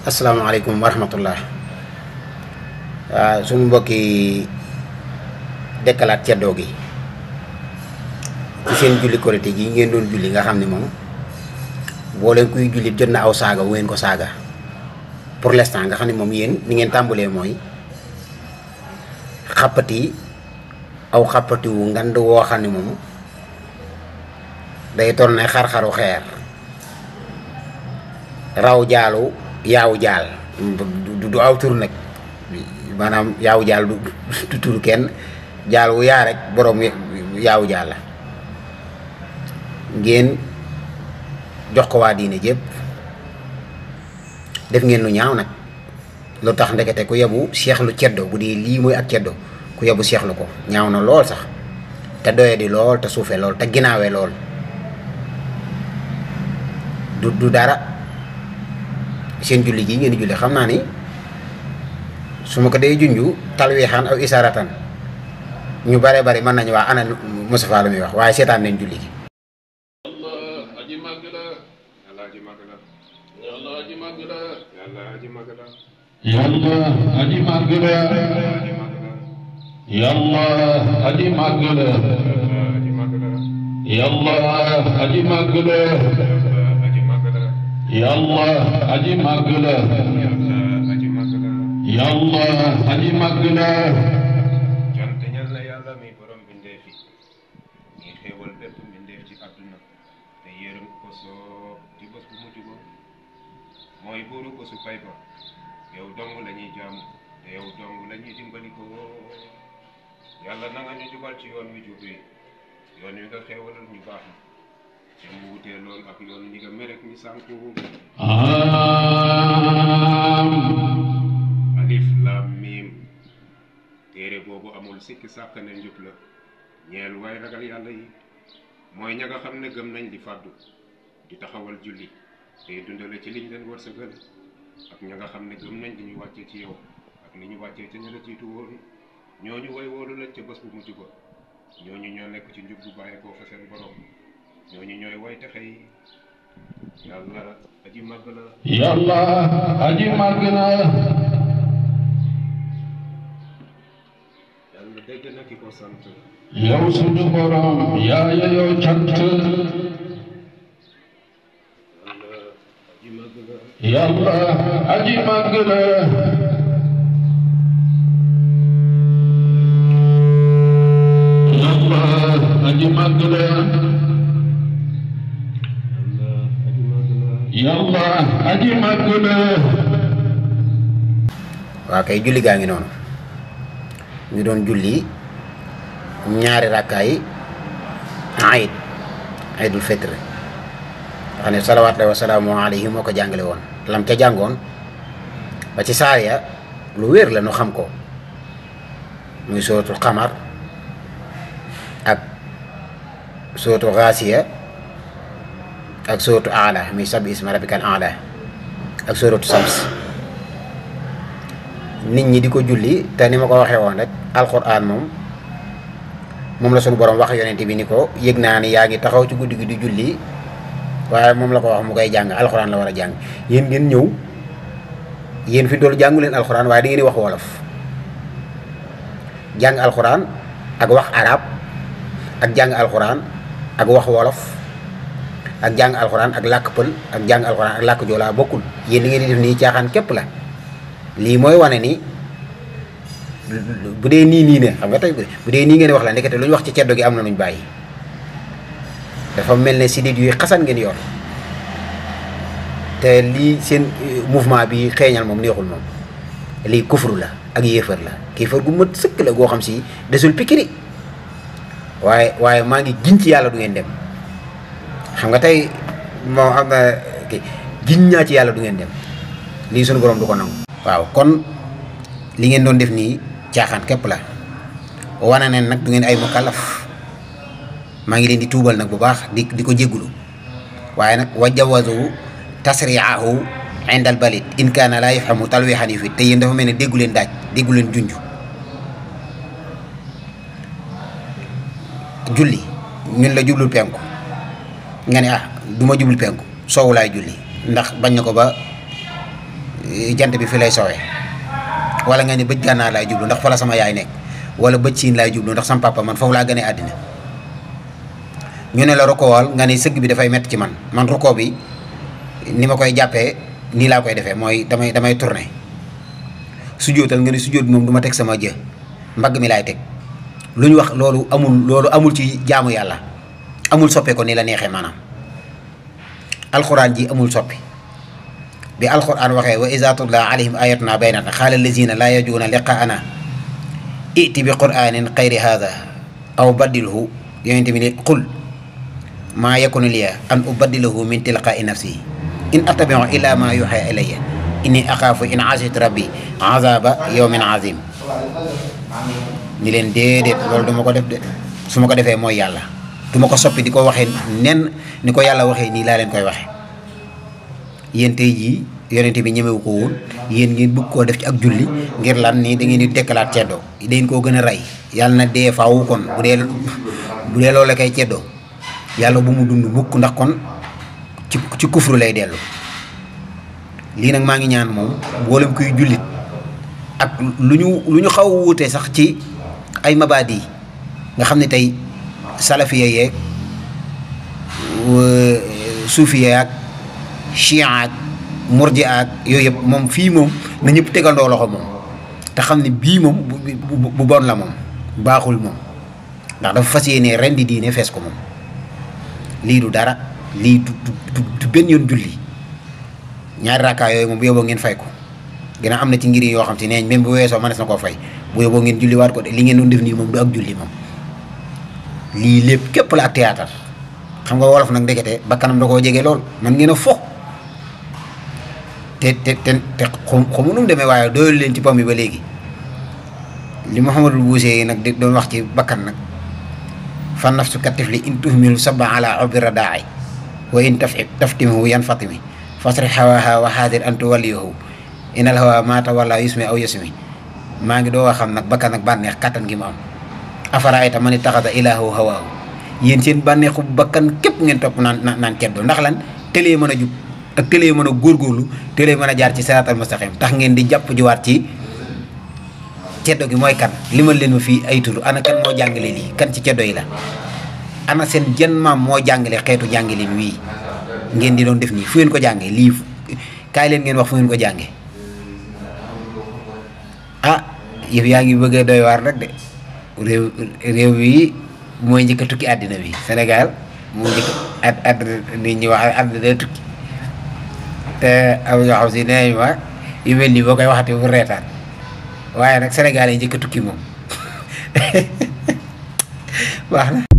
asalaamaaleykum wa rahmatullah suñu mbokki dekkalaat ceddoo gi ci seen julli korite gi ngeen doon julli nga xam ne moom boo leen kuy jullit jot na aw saaga wu ngeen ko saaga pour l'instant nga xam ne moom yéen ni ngeen tàmbalee mooy xàppati aw xàppati wu ngand woo xam ne moom day toll ne xar-xaru xeer raw jaalu yaawu jaal du aw tur nag maanaam yaawu jaal du tur kenn jaal wu yaa rek borom yaawu jaal la ngeen jox ko waa diine jépp def ngeen lu ñaaw nag lu tax ndekete ku yebu seexlu ceddo bu dee lii mooy ak ceddo ku yebu seexlu ko ñaaw na lool sax te doye di lool te suufe lool te ginaawe lool du dara seen julli gi ngeen di julli xam naa ni su ma ko dee junju talweexaan aw isaaratan ñu bare bari mën nañu waa ana Moustapha la muy wax waaye seetaan nañ julli gi yàlla aji màgg la yàlla aji màgg la yàlla aji màgg la yàlla aji màgg la yàlla aji màgg la cant ñal na yàlla mi borom bindeef yi ñi xéewal bépp bindeef ci àdduna te yërëm ko soob ci bés bu mujj ba mooy buuru bésu pay ba yow dong la ñuy jaamu te yow dong la ñuy dimbali ko yàlla na nga ñu jubal ci yoon wi jub wi yoon wi nga xéewalal ñu baax na te mu wutee lool ak yoon ñi nga merek ñi sànku alif lam mim téere boobu amul sikki sàkk ne njub la ñeel waaye ragal yàlla yi mooy ña nga xam ne gëm nañ di fàddu di taxawal julli te dundale ci liñ leen wërsëgal ak ña nga xam ne gëm nañ di ñu wàccee ci yow ak li ñu wàccee ca ña la jiitu woon ñooñu way woolu lañ ca bés bu mujj ba ñooñu ñoo nekk ci njub bu bàyyi koo fa seen borom ñooñu ñooy way texe yi yàlla aji màgg la yàlla aji màgg la yàlla dégg na ki ko sant yow suñu borom yaa yeyoo cant yàlla aji màgg la yàlla aji màgg la yàlla aji màgg la waa kay julli gaa ngi noonu ñu doon julli ñaari rakkaay aydul fitre xam ne salawaatullaahi wa salaamu alayhi moo ko jàngale woon lam ca jàngoon ba ci saar ya lu wér la nu xam ko muy suratul xamar ak suratul xaasiya ak suratu ala muy sabbi isma rabbikal ala ak suratu sams nit ñi di ko julli te ni ma ko waxee woon rek alquran moom la sunu borom wax yonent bi ni ko yëg naa ni yaa ngi taxaw ci guddi gi di julli waaye moom la ko wax mu koy jàng alquran la war a jàng yéen ngeen ñëw yéen fi doolu jàngu leen alquran waaye da ngeen di wax wolof jàng alquran ak wax arab ak jàng alquran ak wax wolof ak jàng alxuraan ak làkk pël ak jàng alxuraan ak làkk joolaa bokkul yéen li ngeen di def nii caaxaan képp la lii mooy wane ni bu dee nii ne xam nga tey bu dee nii ngeen wax la ndekete lu ñu wax ci ceddo gi am na nuñ bàyyi dafa mel ne sidit yuy xasan ngeen yor te lii seen mouvement bi xeeñal moom neexul moom lii kufru la ak yéefar la kéefar gu mat sëkk la goo xam si desul pikiri waaye maa ngi giñ ci yàlla du ngeen dem xam nga tey moo xam na giñ ñaa ci yàlla du ngeen dem lii suñu borom du ko nangu waaw kon li ngeen doon def nii caaxaan képp la wana neen nag du ngeen ay mukallaf maa ngi leen di tuubal nag bu baax di ko jéggulu waaye nag wa jawazu tasriahu indal balid in kaana laa yafhamu talwihan yu fi te yéen dafa mel ne déggu leen daaj déggu leen junj julli ñun la jublul penku nga ne du ma jublu penku soowu laay julli ndax bañ na ko ba jant bi fi lay sowee wala nga ni bëj gànnaar laay jublu ndax fa la sama yaay nekk wala bëj siin laay jublu ndax sama papa man foofu laa gënee àddina ñu ne la rukoowal nga ni sëgg bi dafay métti ci man rukoo bi ni ma koy jàppee nii laa koy defee mooy damay tourner sujjóotal nga ni sujjóot bi moom du ma teg sama jë mbagg mi laay teg lu ñu wax loolu amul ci jaamu yàlla amul soppe ko ni la neexee maanaam alxuraan ji amul soppi bi alxuraan waxee wa iza tutla alayhim ayatuna baynatan xaala allazina laa yarjuuna liqaana iti bi qur'anin xayri hada aw baddilhu yonente bi ne qul maa yakunu liya an ubaddilahu min tilqaai nafsi in attabiu illa ma yuxa ilayya inni axaafu in asitu rabbi azaba yawmin azim ni leen déedéet loolu du ma ko def de su ma ko defee mooy yàlla du ma ko soppi di ko waxee nen ni ko yàlla waxee nii laa leen koy waxe yéen tey jii yonente bi ñemewu ko woon yéen ngeen bëgg koo def ci ak julli ngir lan nii da ngeen di dekkalaat ceddoo dañ koo gën a rey yàlla na dee faawu kon bu dee loolu la koy ceddoo yàlla bu mu dund mukk ndax kon ci kufru lay dellu lii nag maa ngi ñaan moom mboolem kuy jullit ak lu ñu xaw a wuute sax ci ay mabaadi nga xam ne tey salafiya yeeg suufiya ak chia ak murji ak yooyu yëpp moom fii moom na ñëpp tegandoo loxo moom te xam ne bii moom bu bon la moom baaxul moom ndax dafa fas yéene ren di diine fees ko moom lii du dara lii du benn yoon julli ñaari rakkaa yooyu moom bu yóbboo ngeen fay ko gën a am na ci ngir yoo xam si neeñ même bu weesoo mënees na koo fay bu yóbboo ngeen julli waat ko de li ngeen doon def nii moom du ak julli moom lii lépp képp la ak théâtre xam nga wolof nag ndekete ba kanam da koo jege lool man ngeen a fo te xamu nu mu demee waaye doyul leen ci pom bi ba léegi li Mouhamadul Buusee nag di doon wax ci bakkan nag fa nafsu katifli in tuhmilu saba ala ubbi radaa'i wa in taftimhu yan fatimi fasri hawaha wa hadir an tuwalliyahu inal hawa ma tawalla yusmi aw yasmi maa ngi doo xam nag bakkan nag bànneex kattan gi mu am afaraayta man ittaxada ilaahu hawaahu yéen seen bànneexu bakkan képp ngeen topp naan ceddoo ndax lan tëlee mën a jub ak tëlee mën a góorgóorlu tëlee mën a jaar ci siraatal mustaqim tax ngeen di jàpp jiwaat ci ceddo gi mooy kan limal leen ma fii ay tur ana kan moo jàngale lii kan ci ceddo yi la ana seen jën maam moo jàngale xeetu jàngale wii ngeen di doon def nii fu ngeen ko jàngee lii kaay leen ngeen wax fu ngeen ko jàngee ah yëf yaa ngi bëgg a doy waar rek de réew yi mooy njëkk a tukki àddina bi Sénégal moo njëkk àddina nit ñi wax àddina day tukki te am yoo xam si nee ma yu mel nii boo koy waxati bu reetaan waaye nag Sénégal yi njëkk a tukki moom baax na